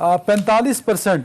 45%,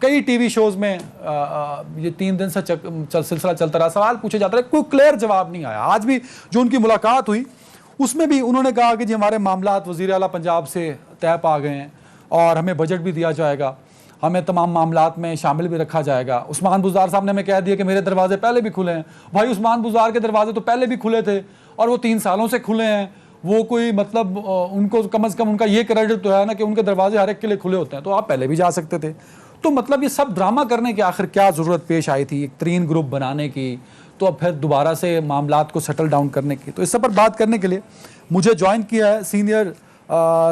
کئی T V shows میں یہ 3 دن سے سلسلہ چلتا رہا, سوال پوچھے جاتا رہا, کوئی کلیئر جواب نہیں آیا. آج بھی جو ان کی ملاقات ہوئی اس میں بھی انہوں نے کہا کہ جی ہمارے معاملات وزیر اعلیٰ پنجاب سے طے پا گئے ہیں اور ہمیں بجٹ بھی دیا جائے گا, ہمیں تمام معاملات میں شامل بھی رکھا جائے گا. عثمان بزدار صاحب نے ہمیں کہہ دیا کہ میرے دروازے پہلے بھی کھلے ہیں. بھائی عثمان بزدار کے دروازے تو پہلے بھی کھلے تھے اور وہ 3 سالوں سے کھلے ہیں. وہ کوئی مطلب ان کو کم از کم ان کا یہ کریڈٹ تو ہے نا کہ ان کے دروازے ہر ایک کے لیے کھلے ہوتے ہیں, تو آپ پہلے بھی جا سکتے تھے. تو مطلب یہ سب ڈرامہ کرنے کی آخر کیا ضرورت پیش آئی تھی, ایک 3 گروپ بنانے کی, تو اب پھر دوبارہ سے معاملات کو سیٹل ڈاؤن کرنے کی. تو اس سب پر بات کرنے کے لیے مجھے جوائن کیا ہے سینئر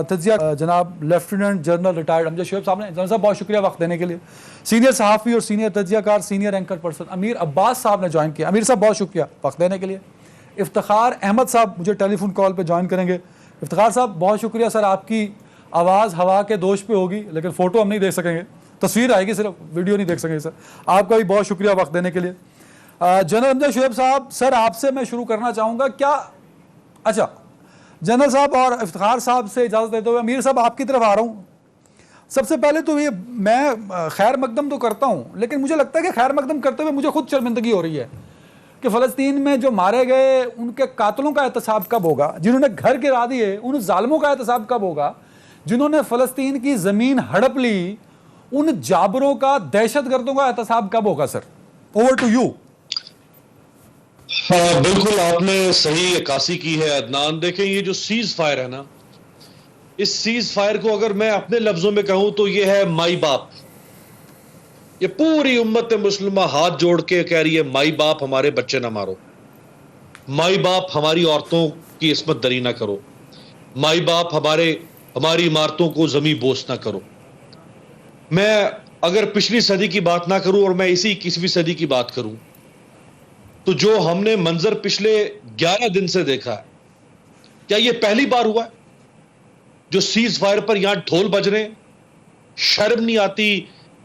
تجزیہ جناب لیفٹیننٹ جنرل ریٹائرڈ امجد شعیب صاحب نے. جنرل صاحب بہت شکریہ وقت دینے کے لیے. سینئر صحافی اور سینئر تجزیہ کار, سینئر اینکر پرسن امیر عباس صاحب نے جوائن کیا. امیر صاحب بہت شکریہ وقت دینے کے لیے. افتخار احمد صاحب مجھے ٹیلی فون کال پہ جوائن کریں گے. افتخار صاحب بہت شکریہ سر, آپ کی آواز ہوا کے دوش پہ ہوگی لیکن فوٹو ہم نہیں دیکھ سکیں گے, تصویر آئے گی صرف, ویڈیو نہیں دیکھ سکیں گے سر. آپ کا بھی بہت شکریہ وقت دینے کے لیے. جنرل امجد شعیب صاحب, سر آپ سے میں شروع کرنا چاہوں گا. کیا اچھا جنرل صاحب اور افتخار صاحب سے اجازت دیتے ہوئے امیر صاحب آپ کی طرف آ رہا ہوں. سب سے پہلے تو یہ میں خیر مقدم تو کرتا ہوں لیکن مجھے لگتا ہے کہ خیر مقدم کرتے ہوئے مجھے خود شرمندگی ہو رہی ہے کہ فلسطین میں جو مارے گئے ان کے قاتلوں کا احتساب کب ہوگا, جنہوں نے گھر گرا دیے ان ظالموں کا احتساب کب ہوگا, جنہوں نے فلسطین کی زمین ہڑپ لی ان جابروں کا, دہشت گردوں کا احتساب کب ہوگا سر؟ Over to you. بالکل آپ نے صحیح عکاسی کی ہے عدنان. دیکھیں یہ جو سیز فائر ہے نا, اس سیز فائر کو اگر میں اپنے لفظوں میں کہوں تو یہ ہے مائی باپ. یہ پوری امت مسلمہ ہاتھ جوڑ کے کہہ رہی ہے مائی باپ ہمارے بچے نہ مارو, مائی باپ ہماری عورتوں کی عصمت دری نہ کرو, مائی باپ ہماری عمارتوں کو زمیں بوس نہ کرو. میں اگر پچھلی صدی کی بات نہ کروں اور میں اسی 21ویں صدی کی بات کروں تو جو ہم نے منظر پچھلے 11 دن سے دیکھا ہے, کیا یہ پہلی بار ہوا ہے جو سیز فائر پر یہاں ڈھول بج رہے ہیں؟ شرم نہیں آتی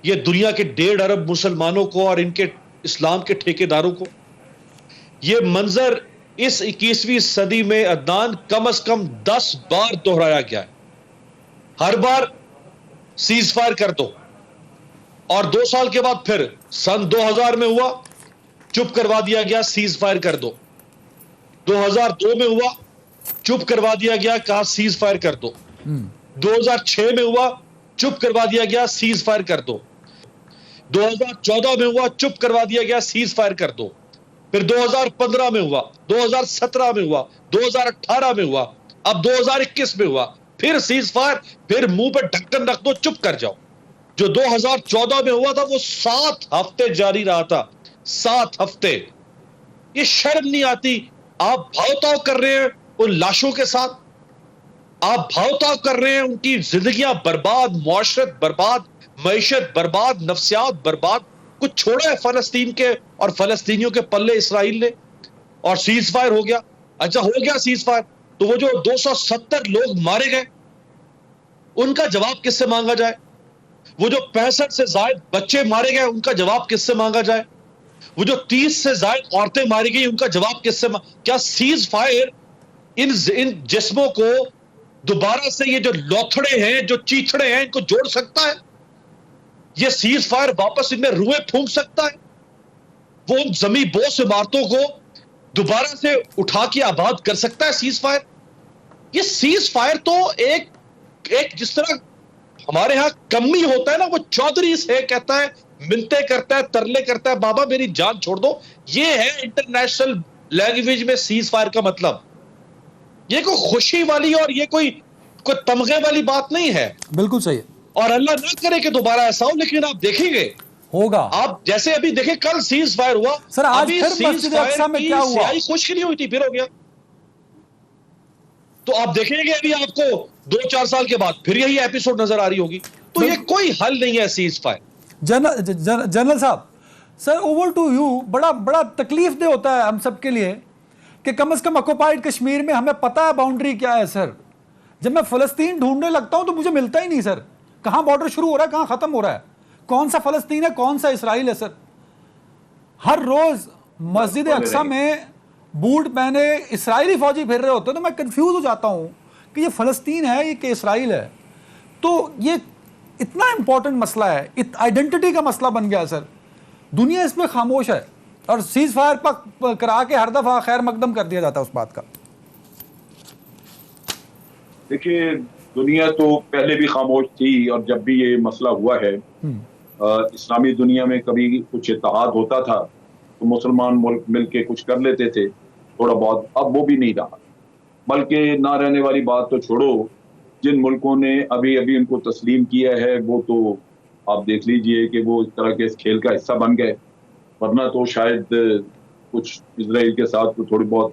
یہ دنیا کے 1.5 ارب مسلمانوں کو اور ان کے اسلام کے ٹھیکیداروں کو؟ یہ منظر اس 21ویں صدی میں عدنان کم از کم 10 بار دہرایا گیا ہے. ہر بار سیز فائر کر دو اور 2 سال کے بعد پھر سن 2000 میں ہوا, چپ کروا دیا گیا, سیز فائر کر دو. 2002 میں ہوا, چپ کروا دیا گیا, کہا سیز فائر کر دو. 2006 میں ہوا, چپ کروا دیا گیا, سیز فائر کر دو. 2014 میں ہوا, چپ کروا دیا گیا, سیز فائر کر دو. پھر 2015 میں ہوا, 2017 میں ہوا, 2018 میں ہوا, اب 2021 میں ہوا, پھر سیز فائر, پھر منہ پہ ڈھکن رکھ دو, چپ کر جاؤ. جو 2014 میں ہوا تھا وہ 7 ہفتے جاری رہا تھا, 7 ہفتے. یہ شرم نہیں آتی؟ آپ بھاؤ تاؤ کر رہے ہیں ان لاشوں کے ساتھ, آپ بھاؤ تاؤ کر رہے ہیں, ان کی زندگیاں برباد, معاشرت برباد, معیشت برباد, نفسیات برباد. کچھ چھوڑا ہے فلسطین کے اور فلسطینیوں کے پلے اسرائیل نے, اور سیز فائر ہو گیا. اچھا ہو گیا سیز فائر, تو وہ جو 270 لوگ مارے گئے ان کا جواب کس سے مانگا جائے؟ وہ جو 65 سے زائد بچے مارے گئے ان کا جواب کس سے مانگا جائے؟ وہ جو 30 سے زائد عورتیں ماری گئی ان کا جواب کس سے کیا سیز فائر ان جسموں کو دوبارہ سے, یہ جو لوتھڑے ہیں, جو چیتھڑے ہیں, ان کو جوڑ سکتا ہے؟ یہ سیز فائر واپس ان میں روحیں پھونک سکتا ہے؟ وہ ان زمیں بوس عمارتوں کو دوبارہ سے اٹھا کے آباد کر سکتا ہے سیز فائر؟ یہ سیز فائر تو ایک جس طرح ہمارے ہاں کمی ہوتا ہے نا, وہ چودھری سے کہتا ہے, منتے کرتا ہے, ترلے کرتا ہے, بابا میری جان چھوڑ دو. یہ ہے انٹرنیشنل لینگویج میں سیز فائر کا مطلب. یہ کوئی خوشی والی اور یہ کوئی تمغے والی بات نہیں ہے. بالکل صحیح. اور اللہ نہ کرے کہ دوبارہ ایسا ہو, لیکن آپ دیکھیں گے ہوگا. آپ جیسے ابھی دیکھیں کل سیز فائر ہوا, سر آج پھر مسجد اقصی میں کیا ہوا؟ سیاہی خشک نہیں ہوئی تھی, پھر ہو گیا. تو آپ دیکھیں گے ابھی آپ کو 2-4 سال کے بعد پھر یہی ایپیسوڈ نظر آ رہی ہوگی. تو یہ کوئی حل نہیں ہے سیز فائر. جنرل صاحب, سر اوور ٹو یو. بڑا تکلیف دہ ہوتا ہے ہم سب کے لیے کہ کم از کم آکوپائڈ کشمیر میں ہمیں پتہ ہے باؤنڈری کیا ہے سر. جب میں فلسطین ڈھونڈنے لگتا ہوں تو مجھے ملتا ہی نہیں سر, کہاں بارڈر شروع ہو رہا ہے, کہاں ختم ہو رہا ہے, کون سا فلسطین ہے, کون سا اسرائیل ہے سر. ہر روز مسجد اقصی میں بوٹ پہنے اسرائیلی فوجی پھر رہے ہوتے ہیں تو میں کنفیوز ہو جاتا ہوں کہ یہ فلسطین ہے یہ کہ اسرائیل ہے. تو یہ اتنا امپورٹنٹ مسئلہ ہے, آئیڈینٹی کا مسئلہ بن گیا سر, دنیا اس پہ خاموش ہے اور سیز فائر پر کرا کے ہر دفعہ خیر مقدم کر دیا جاتا ہے اس بات کا. دیکھیے دنیا تو پہلے بھی خاموش تھی, اور جب بھی یہ مسئلہ ہوا ہے اسلامی دنیا میں کبھی کچھ اتحاد ہوتا تھا تو مسلمان ملک مل کے کچھ کر لیتے تھے تھوڑا بہت, اب وہ بھی نہیں رہا. بلکہ نہ رہنے والی بات تو چھوڑو, جن ملکوں نے ابھی ابھی ان کو تسلیم کیا ہے وہ تو آپ دیکھ لیجئے کہ وہ اس طرح کے اس کھیل کا حصہ بن گئے, ورنہ تو شاید کچھ اسرائیل کے ساتھ تھوڑی بہت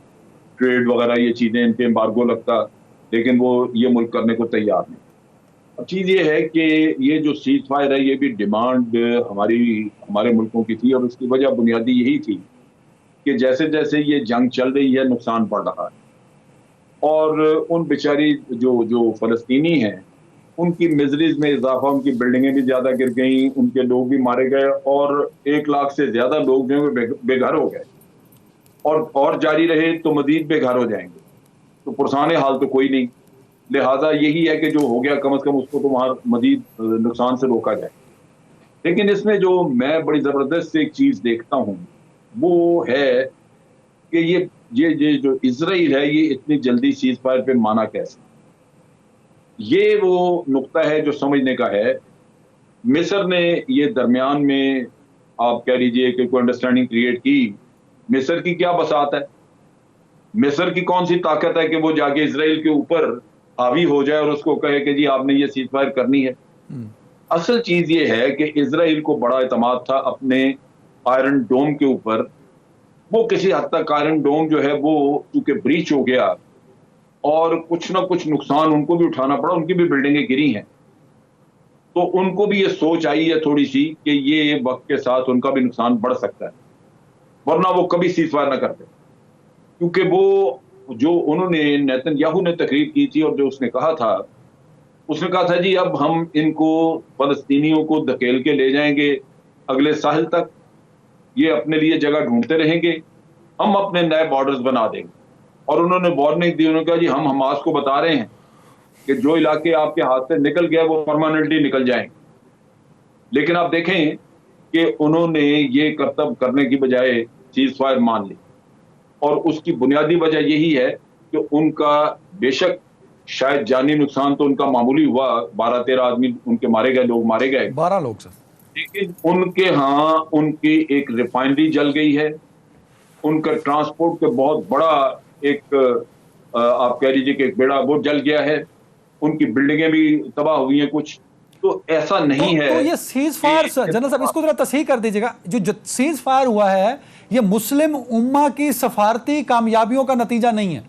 ٹریڈ وغیرہ یہ چیزیں ان پہ امبارگو لگتا, لیکن وہ یہ ملک کرنے کو تیار نہیں. اب چیز یہ ہے کہ یہ جو سیز فائر ہے یہ بھی ڈیمانڈ ہمارے ملکوں کی تھی, اور اس کی وجہ بنیادی یہی تھی کہ جیسے جیسے یہ جنگ چل رہی ہے نقصان پڑ رہا ہے, اور ان بیچاری جو فلسطینی ہیں ان کی مزریز میں اضافہ, ان کی بلڈنگیں بھی زیادہ گر گئیں, ان کے لوگ بھی مارے گئے, اور 1 لاکھ سے زیادہ لوگ جو ہیں بے گھر ہو گئے, اور جاری رہے تو مزید بے گھر ہو جائیں گے. تو پرسان حال تو کوئی نہیں, لہٰذا یہی ہے کہ جو ہو گیا کم از کم اس کو تو وہاں مزید نقصان سے روکا جائے. لیکن اس میں جو میں بڑی زبردست ایک چیز دیکھتا ہوں وہ ہے کہ یہ جو اسرائیل ہے یہ اتنی جلدی سیز فائر پہ مانا کیسے. یہ وہ نقطہ ہے جو سمجھنے کا ہے. مصر نے یہ درمیان میں آپ کہہ لیجئے کہ کوئی انڈرسٹینڈنگ کریٹ کی. مصر کی کیا بساط ہے, مصر کی کون سی طاقت ہے کہ وہ جا کے اسرائیل کے اوپر حاوی ہو جائے اور اس کو کہے کہ جی آپ نے یہ سیز فائر کرنی ہے. اصل چیز یہ ہے کہ اسرائیل کو بڑا اعتماد تھا اپنے آئرن ڈوم کے اوپر. وہ کسی حد تک آئرن ڈوم جو ہے وہ چونکہ بریچ ہو گیا اور کچھ نہ کچھ نقصان ان کو بھی اٹھانا پڑا, ان کی بھی بلڈنگیں گری ہیں, تو ان کو بھی یہ سوچ آئی ہے تھوڑی سی کہ یہ وقت کے ساتھ ان کا بھی نقصان بڑھ سکتا ہے, ورنہ وہ کبھی سیز فائر نہ کرتے. کیونکہ وہ جو انہوں نے نیتن یاہو نے تقریر کی تھی اور جو اس نے کہا تھا جی اب ہم ان کو فلسطینیوں کو دھکیل کے لے جائیں گے اگلے ساحل تک, یہ اپنے لیے جگہ ڈھونڈتے رہیں گے, ہم اپنے نئے بارڈرز بنا دیں گے. اور انہوں نے وارننگ دی, انہوں نے کہا جی ہم حماس کو بتا رہے ہیں کہ جو علاقے آپ کے ہاتھ سے نکل گئے وہ پرماننٹلی نکل جائیں گے. لیکن آپ دیکھیں کہ انہوں نے یہ کرتب کرنے کی بجائے سیز فائر مان لی, اور اس کی بنیادی وجہ یہی ہے کہ ان کا بے شک شاید جانی نقصان تو ان کا معمولی ہوا, 12-13 آدمی ان کے مارے گئے, لوگ مارے گئے, 12 لوگ سر, لیکن ان کے ہاں ان کی ایک ریفائنری جل گئی ہے, ان کا ٹرانسپورٹ کا بہت بڑا ایک آپ کہہ لیجیے کہ ایک بیڑا وہ جل گیا ہے, ان کی بلڈنگیں بھی تباہ ہوئی ہیں کچھ. تو ایسا نہیں ہے. تو یہ سیز فائر جنرل صاحب اس کو ذرا تصحیح کر دیجیے گا, جو سیز فائر ہوا ہے یہ مسلم امہ کی سفارتی کامیابیوں کا نتیجہ نہیں ہے؟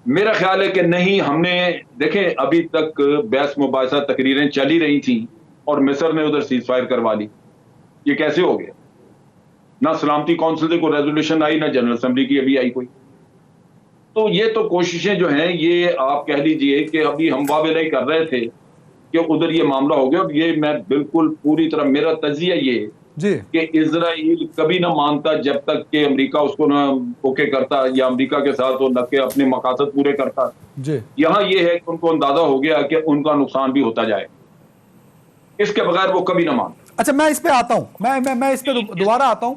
میرا خیال ہے کہ نہیں. ہم نے دیکھیں ابھی تک بحث مباحثہ تقریریں چلی رہی تھیں اور مصر نے ادھر سیز فائر کروا لی. یہ کیسے ہو گیا؟ نہ سلامتی کونسل سے کوئی ریزولوشن آئی, نہ جنرل اسمبلی کی ابھی آئی کوئی. تو یہ تو کوششیں جو ہیں یہ آپ کہہ لیجئے کہ ابھی ہم واضح نہیں کر رہے تھے کہ ادھر یہ معاملہ ہو گیا. اور یہ میں بالکل پوری طرح میرا تجزیہ یہ جی کہ اسرائیل کبھی نہ مانتا جب تک کہ امریکہ اس کو نہ اوکے کرتا یا امریکہ کے ساتھ وہ نہ کہ اپنے مقاصد پورے کرتا. جی یہاں یہ ہے کہ ان کو اندازہ ہو گیا کہ ان کا نقصان بھی ہوتا جائے, اس کے بغیر وہ کبھی نہ مانتا. اچھا میں اس پہ آتا ہوں, میں اس پہ دوبارہ آتا ہوں.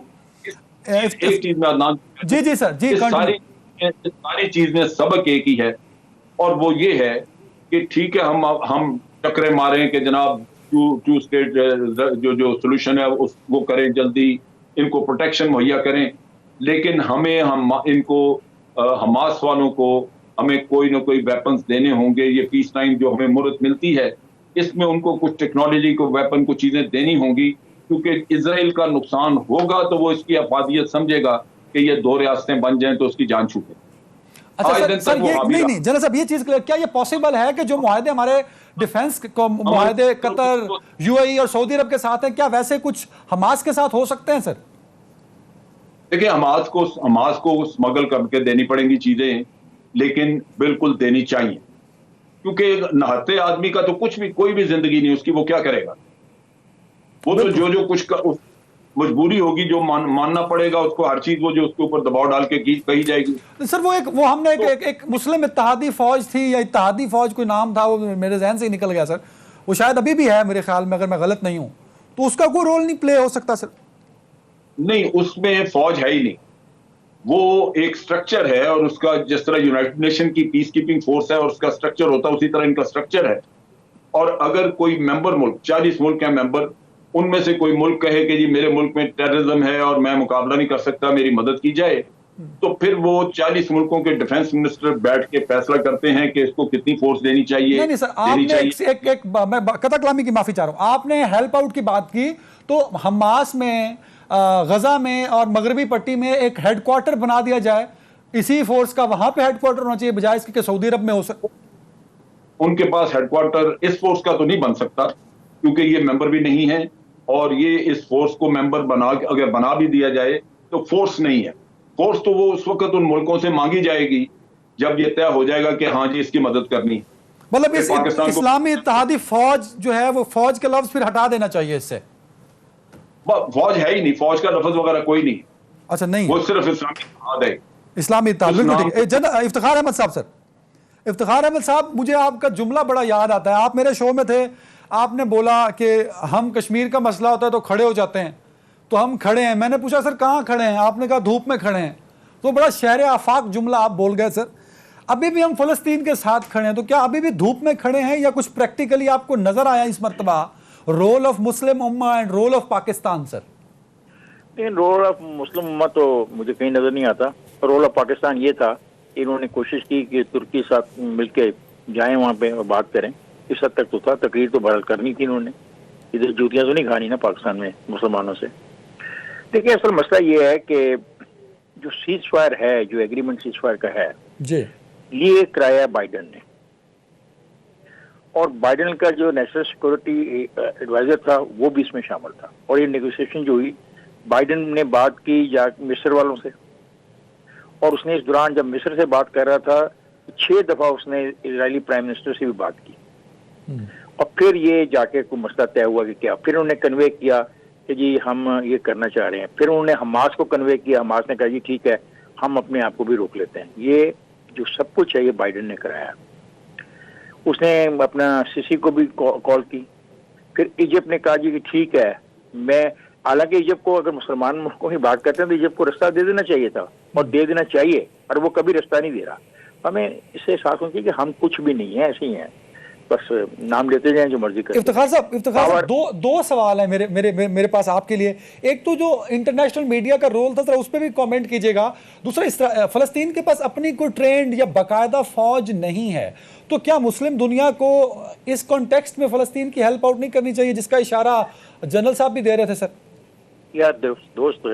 ایک چیز میں عدنان جی سر جی, ساری چیز میں سبق ایک ہی ہے, اور وہ یہ ہے کہ ٹھیک ہے ہم ٹکرے ماریں کہ جناب ٹو اسٹیٹ جو سولوشن ہے اس وہ کریں, جلدی ان کو پروٹیکشن مہیا کریں, لیکن ہمیں ان کو حماس والوں کو ہمیں کوئی نہ کوئی ویپنز دینے ہوں گے. یہ پیس ٹائم جو ہمیں مہلت ملتی ہے اس میں ان کو کچھ ٹیکنالوجی کو ویپن کو چیزیں دینی ہوں گی, کیونکہ اسرائیل کا نقصان ہوگا تو وہ اس کی افادیت سمجھے گا کہ یہ 2 ریاستیں بن جائیں تو اس کی جان چھوٹے. اچھا سر یہ نہیں جنرل صاحب یہ چیز کیا یہ پاسبل ہے کہ جو معاہدے ہمارے ڈیفنس معاہدے قطر, یو اے ای اور سعودی عرب کے ساتھ ہیں, کیا ویسے کچھ حماس کے ساتھ ہو سکتے ہیں سر؟ دیکھیں حماس کو اسمگل کر کے دینی پڑیں گی چیزیں, لیکن بالکل دینی چاہیے, کیونکہ نہتے آدمی کا تو کچھ بھی کوئی بھی زندگی نہیں اس کی, وہ کیا کرے گا؟ وہ تو جو کچھ مجبوری ہوگی جو ماننا پڑے گا اس کو, ہر چیز وہ جو اس کے اوپر دباؤ ڈال کے کہی جائے گی. سر وہ ہم نے ایک مسلم اتحادی فوج تھی یا اتحادی فوج کوئی نام تھا, وہ میرے ذہن سے ہی نکل گیا سر, وہ شاید ابھی بھی ہے میرے خیال میں اگر میں غلط نہیں ہوں, تو اس کا کوئی رول نہیں پلے ہو سکتا سر؟ نہیں, اس میں فوج ہے ہی نہیں. وہ ایک سٹرکچر ہے, اور اس کا جس طرح یونائٹڈ نیشن کی پیس کیپنگ فورس ہے اور اس کا سٹرکچر ہوتا ہے, اسی طرح ان کا سٹرکچر ہے. اور اگر کوئی ممبر ملک, 40 ملک ہیں ممبر, ان میں سے کوئی ملک کہے کہ جی میرے ملک میں ٹیررزم ہے اور میں مقابلہ نہیں کر سکتا, میری مدد کی جائے, تو پھر وہ 40 ملکوں کے ڈیفنس منسٹر بیٹھ کے فیصلہ کرتے ہیں کہ اس کو کتنی فورس دینی چاہیے. نہیں سر, آپ نے میں قطع کلامی کی معافی چاہ رہا ہوں, آپ نے ہیلپ آؤٹ کی بات کی, تو حماس میں, غزہ میں اور مغربی پٹی میں ایک ہیڈ کوارٹر بنا دیا جائے اسی فورس کا, وہاں پہ ہیڈ کوارٹر ہونا چاہیے بجائے اس کہ سعودی عرب میں ہو سکتا. ان کے پاس ہیڈ کوارٹر اس فورس کا تو نہیں بن سکتا, کیونکہ یہ ممبر بھی نہیں ہے, اور یہ اس فورس کو ممبر اگر بنا بھی دیا جائے تو فورس نہیں ہے. فورس تو وہ اس وقت ان ملکوں سے مانگی جائے گی جب یہ طے ہو جائے گا کہ ہاں جی اس کی مدد کرنی. مطلب اس اسلامی اتحادی فوج جو ہے وہ فوج کے لفظ پھر ہٹا دینا چاہیے اس سے. فوج ہے ہی نہیں, فوج کا لفظ وغیرہ کوئی نہیں. اچھا نہیں, وہ صرف اسلامی اتحاد ہے. اسلامی اتحاد, بالکل ٹھیک ہے. افتخار احمد صاحب, سر افتخار احمد صاحب, مجھے آپ کا جملہ بڑا یاد آتا ہے. آپ میرے شو میں تھے, آپ نے بولا کہ ہم کشمیر کا مسئلہ ہوتا ہے تو کھڑے ہو جاتے ہیں, تو ہم کھڑے ہیں. میں نے پوچھا سر کہاں کھڑے ہیں, آپ نے کہا دھوپ میں کھڑے ہیں. تو بڑا شہر آفاق جملہ آپ بول گئے سر. ابھی بھی ہم فلسطین کے ساتھ کھڑے ہیں, تو کیا ابھی بھی دھوپ میں کھڑے ہیں, یا کچھ پریکٹیکلی آپ کو نظر آیا اس مرتبہ رول آف مسلم امہ اینڈ رول آف پاکستان سر؟ لیکن رول آف مسلم امہ تو مجھے کہیں نظر نہیں آتا. رول آف پاکستان یہ تھا کہ انہوں نے کوشش کی کہ ترکی ساتھ مل کے جائیں وہاں پہ اور بات کریں. اس حد تک تو تھا, تقریر تو بہرحال کرنی تھی انہوں نے, ادھر جوتیاں تو نہیں کھانی نا پاکستان میں مسلمانوں سے. دیکھیے اصل مسئلہ یہ ہے کہ جو سیز فائر ہے, جو ایگریمنٹ سیز فائر کا ہے, جی, یہ کرایا بائیڈن نے, اور بائیڈن کا جو نیشنل سیکورٹی ایڈوائزر تھا وہ بھی اس میں شامل تھا. اور یہ نیگوسیشن جو ہوئی, بائیڈن نے بات کی مصر والوں سے, اور اس نے اس دوران جب مصر سے بات کر رہا تھا 6 دفعہ اس نے اسرائیلی پرائم منسٹر سے بھی بات کی, اور پھر یہ جا کے کوئی مسئلہ طے ہوا کہ کیا. پھر انہوں نے کنوے کیا کہ جی ہم یہ کرنا چاہ رہے ہیں. پھر انہوں نے حماس کو کنوے کیا, حماس نے کہا جی ٹھیک ہے ہم اپنے آپ کو بھی روک لیتے ہیں. یہ جو سب کچھ ہے یہ بائیڈن نے کرایا. اس نے اپنا سیسی کو بھی کال کی. پھر ایجپٹ نے کہا جی کہ ٹھیک ہے, میں, حالانکہ ایجپٹ کو اگر مسلمان ملکوں کی بات کرتے ہیں تو ایجپٹ کو رستہ دے دینا چاہیے تھا, اور دے دینا چاہیے, اور وہ کبھی رستہ نہیں دے رہا. ہمیں اس سے احساس ہونا چاہیے کہ ہم کچھ بھی نہیں ہیں, ایسے ہی ہیں, بس نام لیتے جائیں جو مرضی کریں. افتخار صاحب دو سوال ہیں میرے پاس آپ کے لیے. ایک تو جو انٹرنیشنل میڈیا کا رول تھا, ذرا اس پہ بھی کامنٹ کیجیے گا. دوسرا, فلسطین کے پاس اپنی کوئی ٹرینڈ یا باقاعدہ فوج نہیں ہے, تو کیا مسلم دنیا کو اس کانٹیکسٹ میں فلسطین کی ہیلپ آؤٹ نہیں کرنی چاہیے, جس کا اشارہ جنرل صاحب بھی دے رہے تھے سر؟ یار دوست,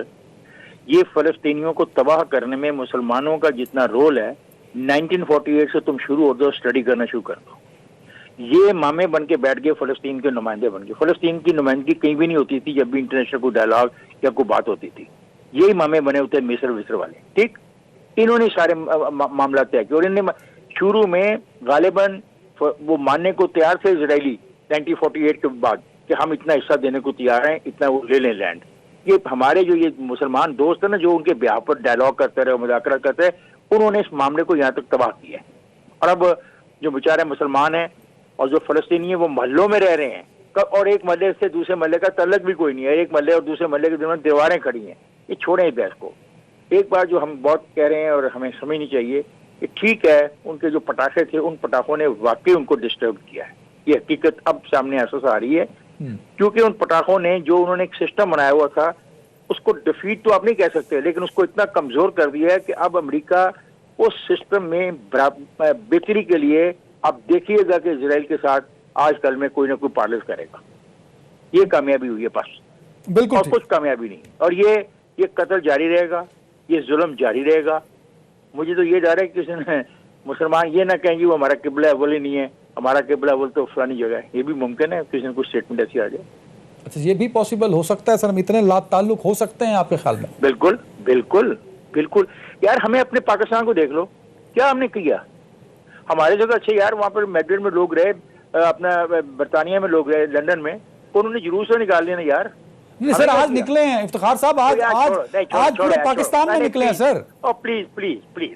یہ فلسطینیوں کو تباہ کرنے میں مسلمانوں کا جتنا رول ہے 1948 سے تم شروع ہو دو, اسٹڈی کرنا شروع کر دو. یہ مامے بن کے بیٹھ گئے, فلسطین کے نمائندے بن گئے. فلسطین کی نمائندگی کہیں بھی نہیں ہوتی تھی جب بھی انٹرنیشنل کوئی ڈائلاگ یا کوئی بات ہوتی تھی. یہی مامے بنے ہوتے ہیں مصر والے, ٹھیک. انہوں نے سارے معاملات طے کیے, اور انہوں نے شروع میں غالباً وہ ماننے کو تیار تھے اسرائیلی 1948 کے بعد کہ ہم اتنا حصہ دینے کو تیار ہیں, اتنا وہ لے لیں لینڈ. یہ ہمارے جو یہ مسلمان دوست ہیں نا, جو ان کے بیاہ پر ڈائلاگ کرتے رہے, مذاکرہ کرتے رہے, انہوں نے اس معاملے کو یہاں تک تباہ کیا ہے. اور اب جو بیچارے مسلمان ہیں اور جو فلسطینی ہیں وہ محلوں میں رہ رہے ہیں, اور ایک محلے سے دوسرے محلے کا تعلق بھی کوئی نہیں ہے, ایک محلے اور دوسرے محلے کے درمیان دیواریں کھڑی ہیں. یہ چھوڑیں اس بحث کو. ایک بار جو ہم بہت کہہ رہے ہیں اور ہمیں سمجھنی چاہیے کہ ٹھیک ہے, ان کے جو پٹاخے تھے ان پٹاخوں نے واقعی ان کو ڈسٹرب کیا ہے. یہ حقیقت اب سامنے احساس آ رہی ہے, کیونکہ ان پٹاخوں نے جو انہوں نے ایک سسٹم بنایا ہوا تھا اس کو ڈیفیٹ تو آپ نہیں کہہ سکتے, لیکن اس کو اتنا کمزور کر دیا ہے کہ اب امریکہ اس سسٹم میں بہتری کے لیے آپ دیکھیے گا کہ اسرائیل کے ساتھ آج کل میں کوئی نہ کوئی پارلز کرے گا. یہ کامیابی ہوئی ہے بس, بالکل, اور کچھ کامیابی نہیں. اور یہ قتل جاری رہے گا, یہ ظلم جاری رہے گا. مجھے تو یہ ڈر ہے کہ کسی نے مسلمان یہ نہ کہیں گے وہ ہمارا قبلہ اول ہی نہیں ہے, ہمارا قبلہ اول تو فلانی جگہ ہے. یہ بھی ممکن ہے کسی نے کوئی اسٹیٹمنٹ ایسی آ جائے. اچھا, یہ بھی پاسبل ہو سکتا ہے سر, ہم اتنے لا تعلق ہو سکتے ہیں آپ کے خیال میں؟ بالکل بالکل بالکل. یار ہمیں اپنے پاکستان کو دیکھ لو, کیا ہم نے کیا ہمارے جگہ. اچھا یار وہاں پر میڈرڈ میں لوگ رہے, اپنا برطانیہ میں لوگ رہے, لندن میں, انہوں نے جلوس سے نکال لیا نا یار. نہیں سر, آج نکلے ہیں افتخار صاحب, آج پورے پاکستان میں نکلے ہیں سر. پلیز پلیز پلیز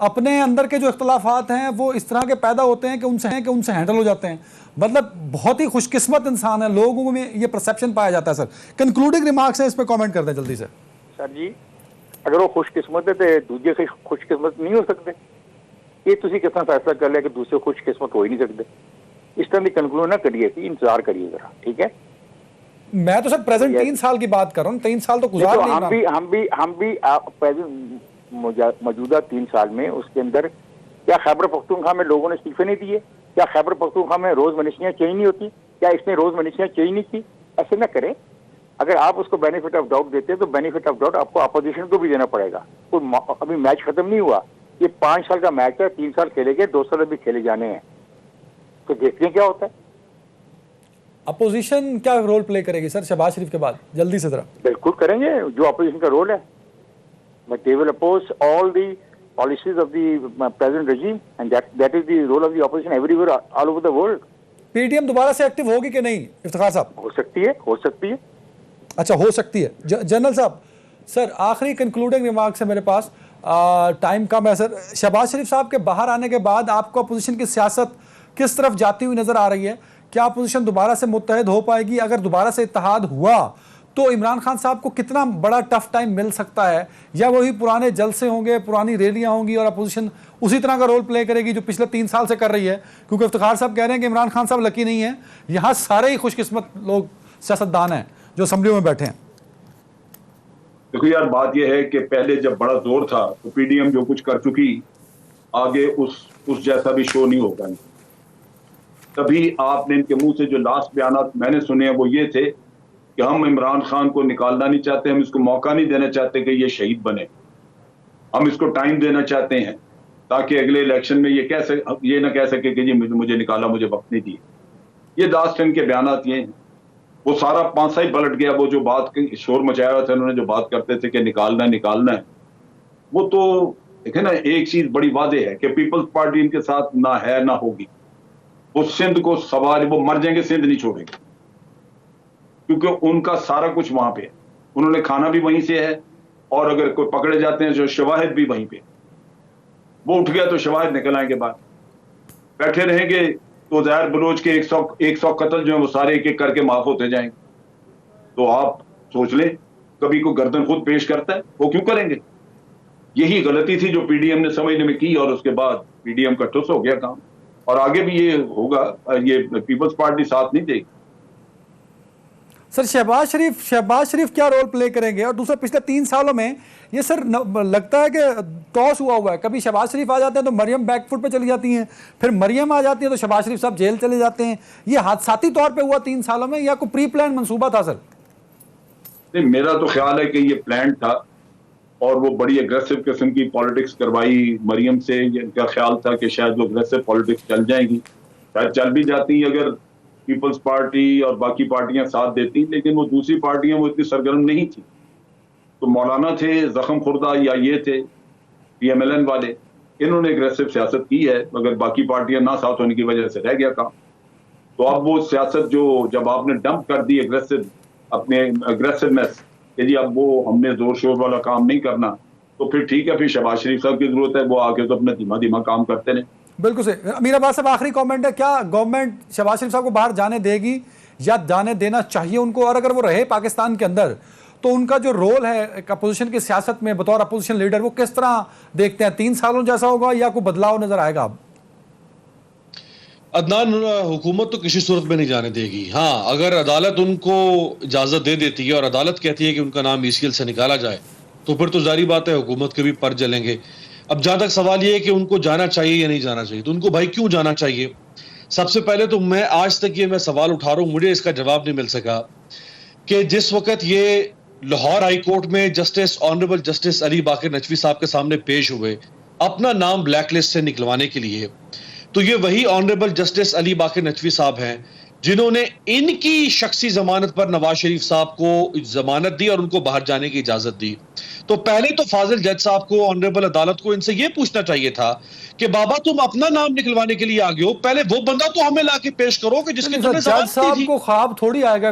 اپنے اندر کے جو اختلافات ہیں وہ اس طرح کے پیدا ہوتے ہیں کہ ان سے ہینڈل ہو جاتے ہیں. مطلب بہت ہی خوش قسمت انسان ہے, لوگوں میں یہ پرسیپشن پایا جاتا ہے. سر کنکلوڈنگ ریمارکس ہیں, اس پہ کامنٹ کر دیں جلدی سے. سر جی اگر وہ خوش قسمت ہے تو دوسرے سے خوش قسمت نہیں ہو سکتے. یہ تسی کس طرح فیصلہ کر لیا کہ دوسرے خوش قسمت ہو ہی نہیں سکتے. اس طرح کی کنکلوڈ نہ کریے تھی, انتظار کریے ذرا, ٹھیک ہے. میں تو سر پریزنٹ 3 سال کی بات کر رہا ہوں, 3 سال تو گزار نہیں. ہم بھی موجودہ 3 سال میں اس کے اندر کیا خیبر پختونخوا میں لوگوں نے استعفے نہیں دیے؟ کیا خیبر پختونخوا میں روز منشیاں چینج نہیں ہوتی؟ کیا اس نے روز منشیاں چینج نہیں کی؟ ایسے نہ کریں. اگر آپ اس کو بینیفٹ آف ڈاؤٹ دیتے ہیں تو بینیفٹ آف ڈاؤٹ آپ کو اپوزیشن کو بھی دینا پڑے گا. ابھی میچ ختم نہیں ہوا, یہ 5 سال کا میچ ہے, 3 سال کھیلے گئے, 2 سال ابھی کھیلے جانے ہیں, تو دیکھتے ہیں کیا ہوتا ہے. اپوزیشن کیا رول پلے کرے گی سر شہباز شریف کے بعد؟ جلدی سے ذرا. بالکل کریں گے جو اپوزیشن کا رول ہے, but they will oppose all the policies of the present regime and that is the role of the opposition everywhere all over the world. P T M دوبارہ سے ایکٹیو ہوگی کہ نہیں افتخار صاحب؟ ہو سکتی ہے. اچھا ہو سکتی ہے. جنرل صاحب سر آخری کنکلوڈنگ ریمارکس ہے میرے پاس, ٹائم کم ہے سر. شہباز شریف صاحب کے باہر آنے کے بعد آپ کو اپوزیشن کی سیاست کس طرف جاتی ہوئی نظر آ رہی ہے؟ کیا اپوزیشن دوبارہ سے متحد ہو پائے گی؟ اگر دوبارہ سے اتحاد ہوا تو عمران خان صاحب کو کتنا بڑا ٹف ٹائم مل سکتا ہے, یا وہی پرانے جلسے ہوں گے, پرانی ریلیاں ہوں گی اور اپوزیشن اسی طرح کا رول پلے کرے گی جو پچھلے 3 سال سے کر رہی ہے؟ کیونکہ افتخار صاحب کہہ رہے ہیں کہ عمران خان صاحب لکی نہیں ہیں, یہاں سارے ہی خوش قسمت لوگ سیاستدان ہیں جو اسمبلیوں میں بیٹھے ہیں. دیکھو یار بات یہ ہے کہ پہلے جب بڑا زور تھا تو پی ڈی ایم جو کچھ کر چکی, آگے اس جیسا بھی شو نہیں ہوگا. تبھی آپ نے ان کے منہ سے جو لاسٹ بیانات میں نے سنے ہیں وہ یہ تھے کہ ہم عمران خان کو نکالنا نہیں چاہتے, ہم اس کو موقع نہیں دینا چاہتے کہ یہ شہید بنے, ہم اس کو ٹائم دینا چاہتے ہیں تاکہ اگلے الیکشن میں یہ نہ کہہ سکے کہ جی مجھے نکالا, مجھے وقت نہیں دیے. یہ لاسٹ ان کے بیانات یہ ہیں. وہ سارا پانسا ہی پلٹ گیا. وہ جو بات شور مچایا ہوا تھا انہوں نے, جو بات کرتے تھے کہ نکالنا ہے, وہ تو دیکھیں نا ایک چیز بڑی واضح ہے کہ پیپلز پارٹی ان کے ساتھ نہ ہے نہ ہوگی. وہ سندھ کو سوال, وہ مر جائیں گے, سندھ نہیں چھوڑیں گے, کیونکہ ان کا سارا کچھ وہاں پہ ہے. انہوں نے کھانا بھی وہیں سے ہے, اور اگر کوئی پکڑے جاتے ہیں جو شواہد بھی وہیں پہ. وہ اٹھ گیا تو شواہد نکل آئیں گے باہر. بیٹھے رہیں گے تو ظاہر بلوچ کے 100 قتل جو ہیں وہ سارے ایک ایک کر کے معاف ہوتے جائیں گے. تو آپ سوچ لیں, کبھی کوئی گردن خود پیش کرتا ہے, وہ کیوں کریں گے؟ یہی غلطی تھی جو پی ڈی ایم نے سمجھنے میں کی, اور اس کے بعد پی ڈی ایم کا ٹھس ہو گیا کام. اور آگے بھی یہ ہوگا, یہ پیپلز پارٹی ساتھ نہیں دے گی. سر شہباز شریف کیا رول پلے کریں گے؟ اور دوسرا پچھلے 3 سالوں میں یہ سر لگتا ہے کہ ٹاس ہوا ہے. کبھی شہباز شریف آ جاتے ہیں تو مریم بیک فٹ پہ چلی جاتی ہیں, پھر مریم آ جاتی ہیں تو شہباز شریف صاحب جیل چلے جاتے ہیں. یہ حادثاتی طور پہ ہوا 3 سالوں میں, یا کوئی پری پلان منصوبہ تھا سر؟ نہیں, میرا تو خیال ہے کہ یہ پلان تھا, اور وہ بڑی اگریسو قسم کی پالیٹکس کروائی مریم سے. ان کا خیال تھا کہ شاید وہ اگریسو پالیٹکس چل جائیں گی, شاید چل بھی جاتی اگر پیپلز پارٹی اور باقی پارٹیاں ساتھ دیتی, لیکن وہ دوسری پارٹیاں وہ اتنی سرگرم نہیں تھی. تو مولانا تھے زخم خوردہ, یا یہ تھے پی ایم ایل این والے, انہوں نے اگریسو سیاست کی ہے, مگر باقی پارٹیاں نہ ساتھ ہونے کی وجہ سے رہ گیا کام. تو اب وہ سیاست جو جب آپ نے ڈمپ کر دی اپنے اگریسونیس کہ جی اب وہ ہم نے زور شور والا کام نہیں کرنا, تو پھر ٹھیک ہے, پھر شہباز شریف صاحب کی ضرورت ہے, وہ آگے تو اپنا دھیما کام کرتے رہیں. بالکل صحیح. امیر عباس صاحب آخری کامنٹ ہے, کیا گورنمنٹ شہباز شریف صاحب کو باہر جانے دے گی یا جانے دینا چاہیے ان کو؟ اور اگر وہ رہے پاکستان کے اندر تو ان کا جو رول ہے ایک اپوزیشن کی سیاست میں بطور اپوزیشن لیڈر, وہ کس طرح دیکھتے ہیں؟ 3 سالوں جیسا ہوگا یا کوئی بدلاؤ نظر آئے گا اب؟ عدنان, حکومت تو کسی صورت میں نہیں جانے دے گی. ہاں اگر عدالت ان کو اجازت دے دیتی ہے اور عدالت کہتی ہے کہ ان کا نام ECL سے نکالا جائے, تو پھر تو ظاہری بات ہے حکومت کے بھی پر جلیں گے. اب جہاں تک سوال یہ ہے کہ ان کو جانا چاہیے یا نہیں جانا چاہیے, تو ان کو بھائی کیوں جانا چاہیے؟ سب سے پہلے تو میں آج تک یہ سوال اٹھا رہا ہوں, مجھے اس کا جواب نہیں مل سکا کہ جس وقت یہ لاہور ہائی کورٹ میں آنریبل جسٹس علی باقر نقوی صاحب کے سامنے پیش ہوئے اپنا نام بلیک لسٹ سے نکلوانے کے لیے, تو یہ وہی آنریبل جسٹس علی باقر نقوی صاحب ہیں جنہوں نے ان کی شخصی ضمانت پر نواز شریف صاحب کو ضمانت دی اور ان کو باہر جانے کی اجازت دی. تو پہلے تو فاضل جج صاحب کو، آنریبل عدالت کو ان سے یہ پوچھنا چاہیے تھا کہ بابا تم اپنا نام نکلوانے کے لیے آگے ہو، پہلے وہ بندہ تو ہمیں لا کے پیش کرو کہ جس کے تم نے جج ضمانت دی صاحب تھی. کو خواب تھوڑی آئے گا.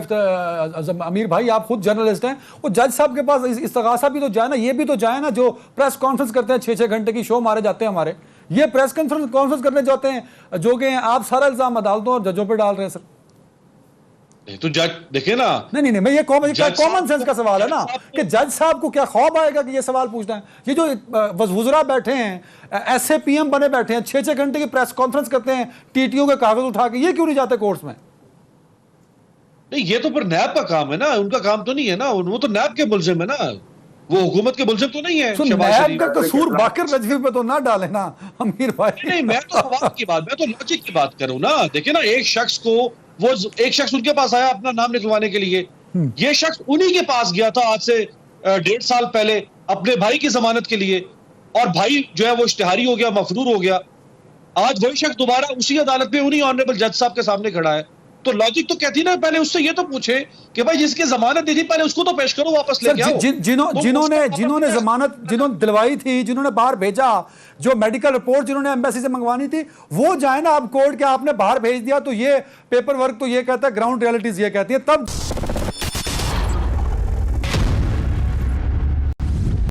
امیر بھائی آپ خود جرنلسٹ ہیں, وہ جج صاحب کے پاس استغاثہ بھی تو جائے نا, یہ بھی تو جائے نا, جو پریس کانفرنس کرتے ہیں 6-6 گھنٹے کی شو مارے جاتے ہیں ہمارے, یہ پریس کانفرنس کرنے جاتے ہیں جو کہ آپ سارا الزام عدالتوں اور ججوں پہ ڈال رہے ہیں سر. تو جج دیکھیں نا, نہیں میں یہ کامن سینس کا سوال ہے نا کہ جج صاحب کو کیا خواب آئے گا کہ یہ سوال پوچھنا ہے. یہ جو وزراء بیٹھے ہیں, ایس اے پی ایم بنے بیٹھے ہیں, 6-6 گھنٹے کی پریس کانفرنس کرتے ہیں ٹی ٹی او کے کاغذ اٹھا کے, یہ کیوں نہیں جاتے کورٹس میں؟ نہیں یہ تو پھر نیب کا کام ہے نا, ان کا کام تو نہیں ہے نا, وہ تو نیب کے ملزم ہے نا, وہ حکومت کے ملزم تو نہیں ہے. شہباز نیب شریف کا قصور باقر رضوی پہ تو نہ ڈالے نا امیر بھائی. نہیں, میں تو سوال کی بات, میں تو لاجک کی بات کروں نا. دیکھیں نا, ایک شخص ان کے پاس آیا اپنا نام نکلوانے کے لیے, یہ شخص انہی کے پاس گیا تھا آج سے 1.5 سال پہلے اپنے بھائی کی ضمانت کے لیے, اور بھائی جو ہے وہ اشتہاری ہو گیا, مفرور ہو گیا. آج وہی شخص دوبارہ اسی عدالت میں انہی آنریبل جج صاحب کے سامنے کھڑا ہے. تو لاجک تو کہتی نا, پہلے اس سے یہ تو پوچھے کہ بھائی جس کی ضمانت دی تھی پہلے اس کو تو پیش کرو, واپس لے کے آؤ. جنہوں نے ضمانت جنہوں نے دلوائی تھی, جنہوں نے باہر بھیجا, جو میڈیکل رپورٹ جنہوں نے ایمبیسی سے منگوانی تھی, وہ جائیں نا اب کورٹ کے, آپ نے باہر بھیج دیا تو یہ پیپر ورک تو یہ کہتا ہے, گراؤنڈ ریئلٹیز یہ کہتی ہے. تب